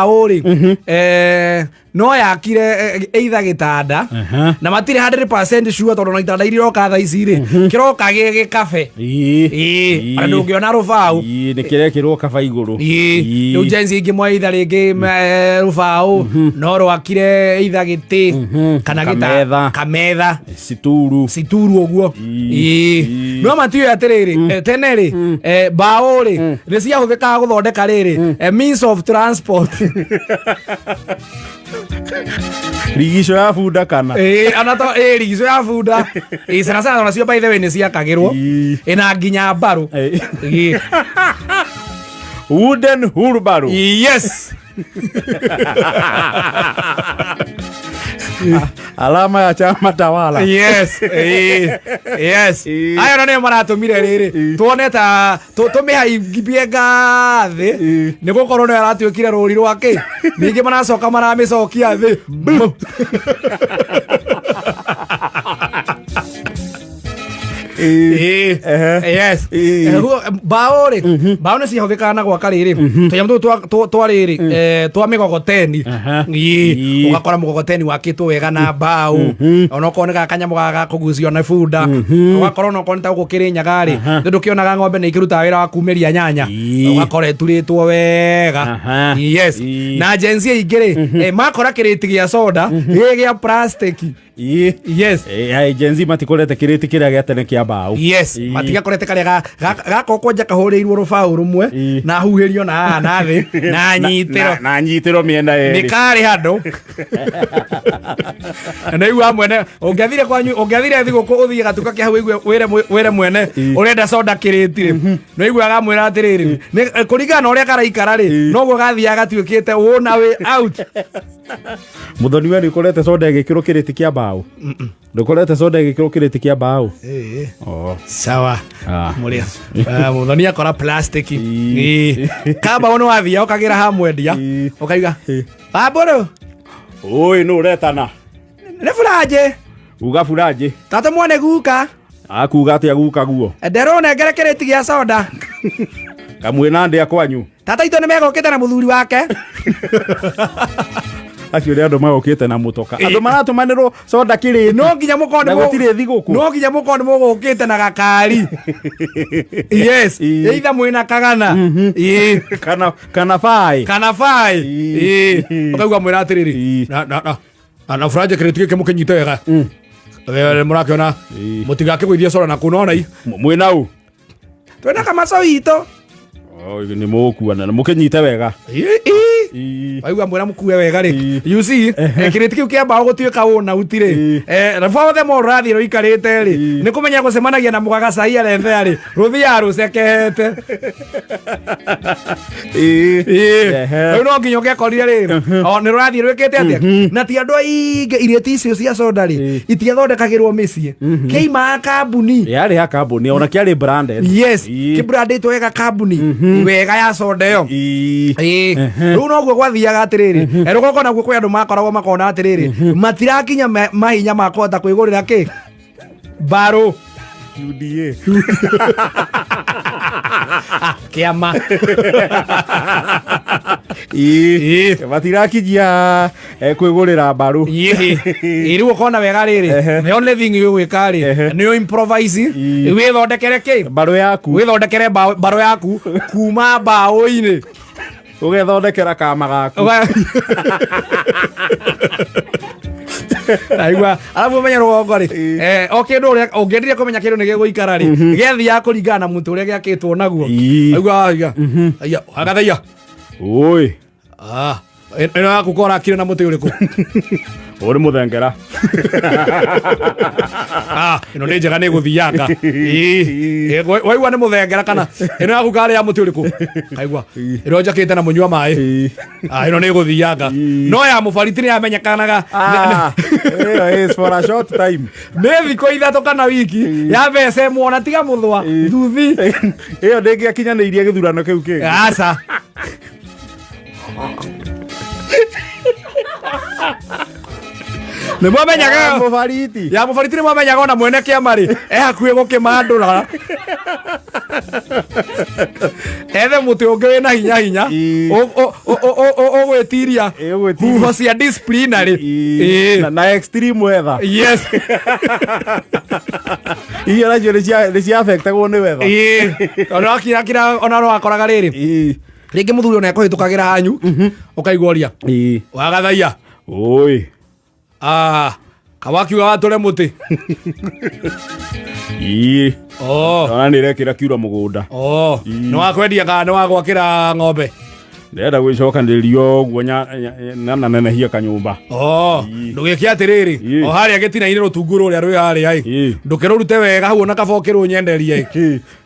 auri no yakire either gitanda na matire 100% sure tondu na itanda iriroka tha ici ri kiroka gikabe andu ngiona rufau ni kire kiroka ba iguru riu jenzi ingi mwa either ringi rufau no rwakire either giti kana gita kametha situru uguo no matire atiriri tene ri bao ri ni cia huthikaga guthondeka riri means of transport rigisho ya funda kana anato rigisho ya funda sana sana nacio by the way ni cia kagirwo ina nginya mbaru wooden wheelbarrow yes alama ya chama tawala yes yes ayo none maratumire riri tuone ta tumihaimbie ngathi ni gukorwo no aratuikire ruri rwake ningi maracoka maramicokia thi yes bao ri bao ni cihuthikaga na gwaka riri tuyamu twariri twa migogoteni ugakora mugogoteni wakitwo wega na bao ona ukoneka kanyamu gaga kugucio na funda ugakora no konta gukiri nyagari ndu kionaga ng'ombe ni ikiruta wira wa kumeria nyanya ugakora turitwo wega yes na jenzi igire makora kiriti gia soda gia plastic yes jenzi matikorete kiriti kiria gia tene kia bao yes matiga korete karia gakokonja kahurirwo rufau rumwe na huhirio na nathi na nyitiro mienda eri nikari handu na igu amwene ungiathire kwanyu ungiathire thiguku uthie gatuka kia hau igwe wire mwene urenda soda kiriti no igu agamwira atiriri kuringana uria karaikara ri no gwo gathia gatuikite wona way out muthoni we ni korete soda igikiro kiriti kia bao ndukorete soda igikiro kiriti kia bao sawa muria muthoni akora plastic kaba ono wathia ukagira hamwendia ukaiga baboro oi no retana ne furaje uga furaje tata mwone guka akuga atia guka guo nderone ngere kiriti gia soda kamwena ndi akwanyu tata ito ni megokite na muthuri wake acio ri andu magokite na mutoka andu maratumanirwo soda kiri no nginya mukonde mo gutire thiguku no nginya mukonde mogokite na gakari yes either mwina kagana kana fai ukauga mwina atiriri na furaje kiriti ke mukenyite wega murakiona mutigake gwithia soda na kunona mwina u twena kama sawito ni mukuana mukenyite wega waigua mwira mukue wega ri you see kiriti kiu kia bao gutuika una utire na fothe mo rathi ro ikarite ri ni kumenya gucemanagia na mugaga cai arethe ri ruthia rucekete no nginyo ke korire ri o ni rathi rwikete atia na ti andu ainge ireti icio cia soda ri itiathondekagirwo micii keima kambuni yari ya kambuni ona kiari branded yes ki branded wega kambuni wega ya soda yo riu no gwo gwathiaga atiriri erugoko naguo kwi andu makoragwo makona atiriri matirakinya mahinya makota kwigurira ki baro UDA kiama matirakijia kwigurira baro iriu ukona wega riri the only thing you gwika ri ni improvise withondekere ki baro yaku withondekere baro yaku kuma bao-ini ugethondekera kama gaku aigua alafu menya rugongo ri kindu uria ungiendire kumenya kindu ni giguikara ri gethia kuringana na muntu uria giakitwo naguo aigua aya agathaia oi ino yaku kora kire na muti uriku uri muthengera ino ni njega ni guthianga waigua ni muthengera kana ino yaku kari ya muti uriku aigua ino njakite na munywa mai ino ni guthianga no ya mubariti ni amenyekanaga is for a short time ne thiko ithatu kana wiki ya bese muona tiga muthwa thuthi iyo ndingi akinyaniirie githurano kiu kingi aca ni mwamenyaga mubariti ya mubariti ni mwamenyaga ona mwene kiama ri hakuhi gukimandura ethe muti ungi wina hinya gwĩtiria huho cia disciplinary na extreme weather. Yes. Iyo nacio nĩ cia affectagwo nĩ weather. Ona kira ona no akoraga rĩrĩ rĩngĩ mũthuri ona ekũhĩtũkagĩra hanyu ũkaigua ũria wagathaia oi kawakiuga watũre mũtĩ ona nĩ rekĩra kiura mũgũnda nĩ wakwendia kana nĩ wagwakĩra ng'ombe ndĩrenda gwĩcokanĩrĩrio ũguo nanenehia kanyũmba ndũgĩke atĩrĩrĩ o harĩa gĩtina-inĩ rũtungu rũrĩa rwĩ harĩa ndũkĩrũrute wega hau ona kaba ũkĩrũnyenderie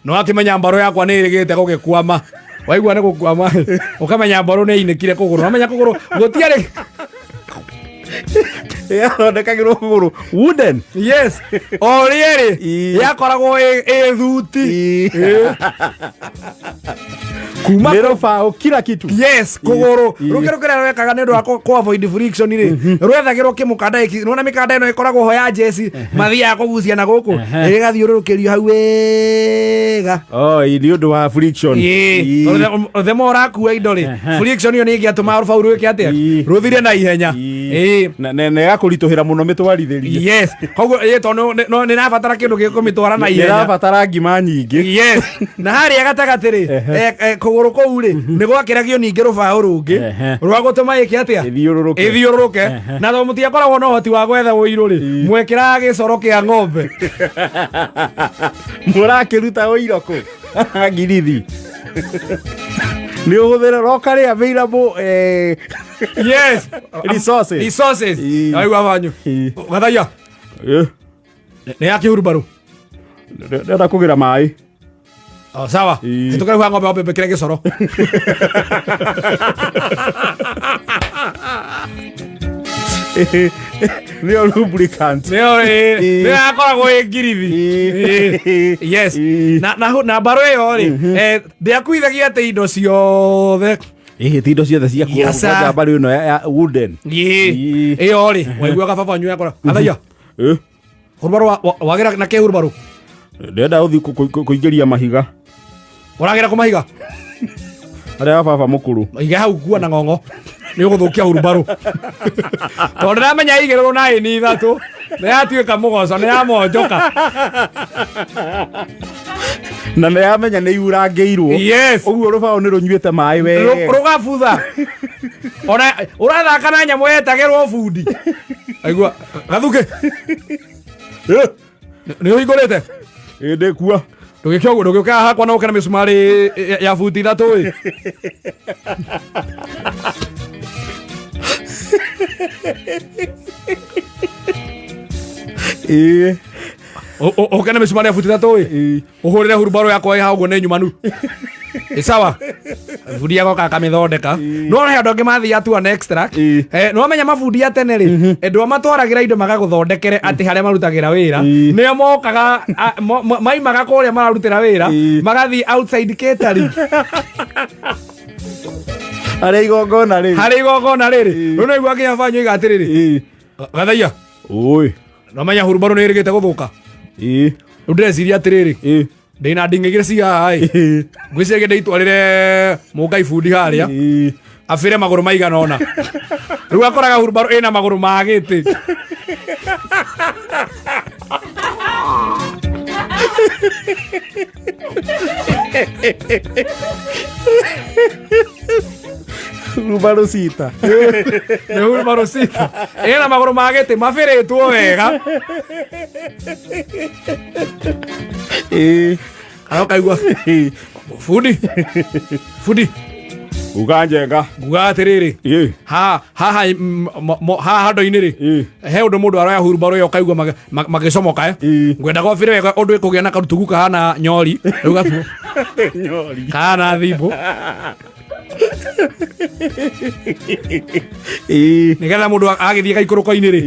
nĩ wakĩmenya mbarũ yakwa nĩ ĩrĩgĩte gũgĩkwama waigua nĩ gũkwama ũkamenya mbarũ nĩ inĩkire kũgũrũ wamenya kũgũrũ gũtiarĩ yathondekagĩrwo kũgũrũ wooden. Yes, o rĩrĩ yakoragwo ĩ thuti kuma nĩrũbaũ kila kitu. Yes, kũgũrũ rũkĩrũkĩrĩa wekaga nĩ ũndũ wa kũ-avoid friction rĩ rwethagĩrwo kĩmũkanda nĩwona mĩkanda ĩno ĩkoragwo ho ya jesi mathiaga kũgucia na gũkũ ĩgathiũrũrũkĩrio hau wega nĩ ũndũ wa friction. The more ũrakua indo rĩ friction ĩyo nĩ ĩngĩatũma rũbaũ rwĩke atĩa rũthire na ihenya na ĩgakũritũhĩra mũno mĩtwarithĩrie. Yes, koguo tondũ nĩ nabatara kĩndũ gĩkũmĩtwara na ihenya ĩrabatara ngima nyingĩ. Yes, na harĩa gatagatĩ rĩ kũgũrũ kũu rĩ nĩ gwakĩragio ningĩ rũbaũ rũngĩ rwa gũtũma ĩke atĩa ĩthiũrũrũke na tondũ mũtiakoragwo na ũhoti wa gwetha ũirũ rĩ mwekĩraga gĩcoro kĩa ng'ombe mũrakĩruta ũiro kũ ngirithi nĩ ũhũthĩra roka rĩ available yes resources aigua vanyu gathaia nĩ yakĩhurubarũ ndenda kũgĩra maĩ sawa tũkarĩhuha ng'ombe wambe mbĩkĩre gĩcoro nĩyo lubricant nĩyo yakoragwo ĩ ngirithi. Yes, na mbarũ ĩyo rĩ ndĩakuithagia atĩ indo ciothe ti indo ciothe cia kuoga mbarũ ĩno ya wooden ĩyo rĩ waiguaga babanyu yakora athaia hurubarũ wagĩra na kĩ hurubarũ ndenda ũthiĩ kũingĩria mahiga ũragĩra kũmahiga arĩa ya baba mũkũrũ ige hau kuona ng'ong'o nĩ ũgũthũkia hurubarũ tondũ ndĩramenya igĩrĩrwo na ĩni ithatũ nĩ yatuĩka mũgoco nĩ yamonjoka na nĩ yamenya nĩ iurangĩirwo. Yes, ũguo rũbaũ nĩ rũnyuĩte maĩ wega rũgabutha ona ũrathaka na nyamũ yetagĩrwo bundi aigua gathuke nĩ ũhingũrĩte ndĩkua ndũgĩke ũguo ndũgĩũkaga hakwa na ũke na mĩcumarĩ ya buti ithatũ ũke na mĩcumarĩ ya buti ithatũ ũhũrĩre hurubarũ yakwa ĩ hau ũguo nĩ nyumanu sawa bundi yagoka akamĩthondeka no he andũ angĩ mathiĩ atua na extract no menya mabundi ya tene rĩ endwa matwaragĩra indo magagũthondekere atĩ harĩa marutagĩra wĩra nĩo mokaga maimaga kũrĩa mararutĩra wĩra magathiĩ outside catering harĩ igongona rĩrĩ rĩu naigua nginya banyu iga atĩrĩrĩ gathaia no menya hurubarũ nĩ ĩrĩgĩte gũthũka rĩu ndĩreciria atĩrĩrĩ ndĩna nding'ĩgĩre cigaha ngwĩciria ndĩitwarĩre mũngai bundi harĩa abĩre magũrũ maigana ona rĩu akoraga hurubarũ ĩna magũrũ ma gĩtĩ hurubarũ cita nĩ hurubarũ cita ĩna magũrũ ma gĩtĩ mabĩrĩtwo wega kaigua bundi uga njenga nguga atĩrĩrĩ haha handũ-inĩ rĩ he ũndũ mũndũ aroya hurubarũ ĩyo kaigua magĩcomoka ngwenda gobĩre wega ũndũ ĩkũgĩa na karutugu kahana nyori rĩu gatuo kahana thimbũ nĩgetha mũndũ agĩthiĩ gaikũrũko-inĩ rĩ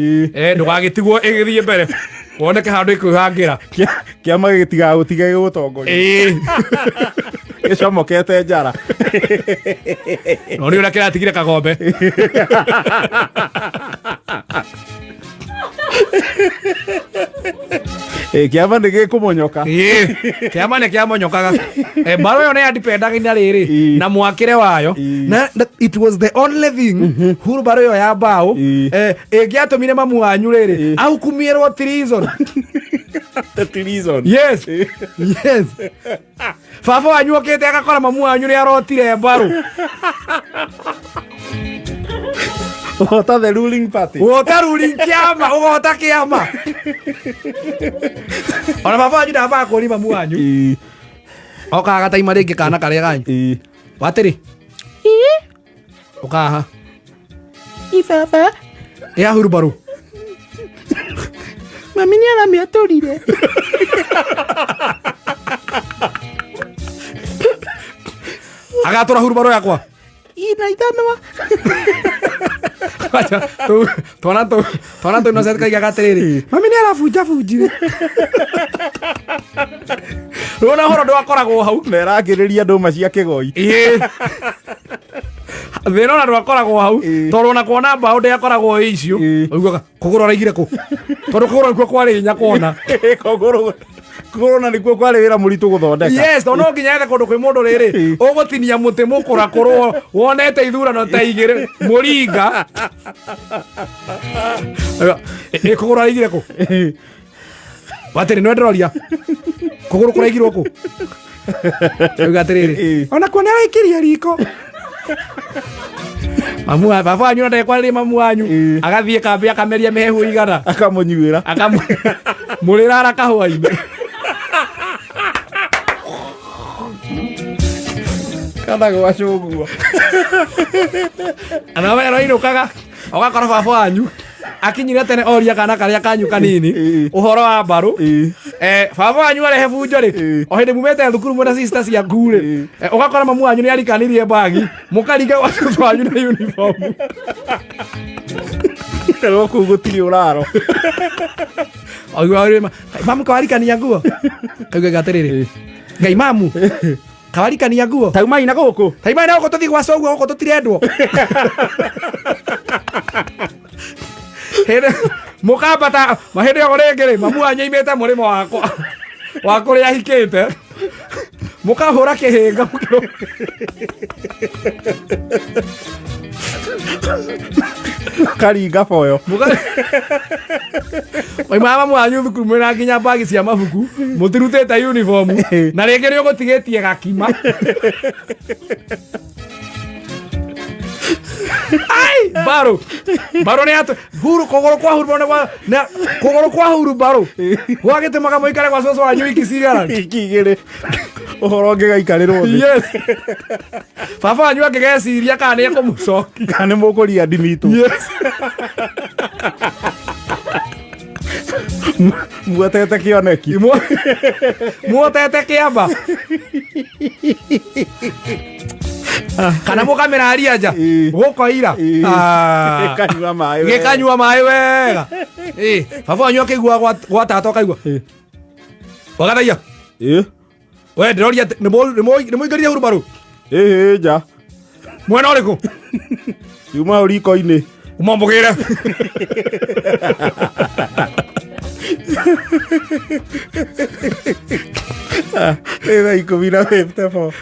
ndũgagĩtigwo ĩgĩthiĩ mbere woneke handũ ĩkwĩhangĩra kĩama gĩtigaga gũtiga gĩgũtongoria gĩcomokete njara no nĩ ũrĩa kĩratigire kagombe Kiama nä gä kå monyoka kiama nä kä amonyokaga mbaro yo nä yandipendaga inya rä rä na mwakä re wayo na it was the only thing hurubaro yo ya mbao ä ngä atå mire mamu wanyu rä rä ahukumä rwo treason. Yes. Yes. Baba wanyu okä te agakora mamu wanyu nä arotire mbarå Ugota the ruling party. Ugota ruling kiama, ugota kiama. Ona baba wanyu ndamba kå mamu wanyu okaga gataima rä ngä kana karä a ganyu watä rä ukaha Baba ä ahuru barå mami nä aramä atå rire agatå ra huru barå yakwa ina ithanwa twana tå no setkagia gatä rä rä mami nä arabunja bunjire rå na horo ndå akoragwo hau na ĩrakä rä ria ndå ma cia kä goi thä na ndå akoragwo hau tondå na kuona mbaå ndä akoragwo ä icio oiguaga kå gå rå araigire kå tondå kå gå rå nikuo kwarä nya kuona kå rå na nä kuo kwarä wä ra må ritå gå thondeka tondå no nginya ethe kå ndå kwä må ndå rä rä å gå tinia må tä må kå rakå rwo wonete ithurano ta igä rä må ringa kå gå rå araigire kå watä rä nä wenderoria kå gå rå kå raigirwo kå atä rä rä ona kuo nä araikä ria riko mamu baba wanyu ndekwa rä mamu wanyu agathiä kambä akameria mä hehu igana akamå nyuä ra må rä rara kahåa-inä kana gwacå guo anawe roinå kaga ogakora baba wanyu akinyire tene oria kana karä a kanyu kanini å horo wa mbarå baba wanyu arehe bunjo rä o hä ndä mumä te thukuru mwena sister ciaku rä å gakora mamu wanyu nä arikanirie mbagi må karinga watoto wanyu na uniform rwo kå u gå tirä å raro mamu kawarikania nguo kauga atä rä rä ngai mamu kawarikania nguo taumaina gå kå taimana gå kå tå thiä gwaca å guo gå kå tå tirendwo må kambata mahä ndä o rä ngä rä mamu wanyu aimä te må rä mo wakwa wa kå rä a hikä te må kahå ra kä hä nga karinga boyo maimaga mamu wanyu thukuru mwä na nginya mbagi cia mabuku må tirutä te uniform na rä ngä nä å gå tigä tie gakima mbarå nä atå huru kå gå rå kwa huru kå gå rå kwa huru mbarå gwagä tä maga må ikare gwa coco wanyu iki cigara iki igä rä å horo ngä gaikarä rwo yes baba wanyu angä geciria kana nä ekå må cokia kana nä må kå ria ndimitå muotete kä oneki muotete kä amba kana må kamä raria nja gå koira gä kanyua maä wega baba wanyu akä igua gwa tata å kaigua wagathaia we ndä roria nä må ingä rire huru mbarå nja mwena å rä kå yuma å riko-inä umambå gä re ä thaa 10:54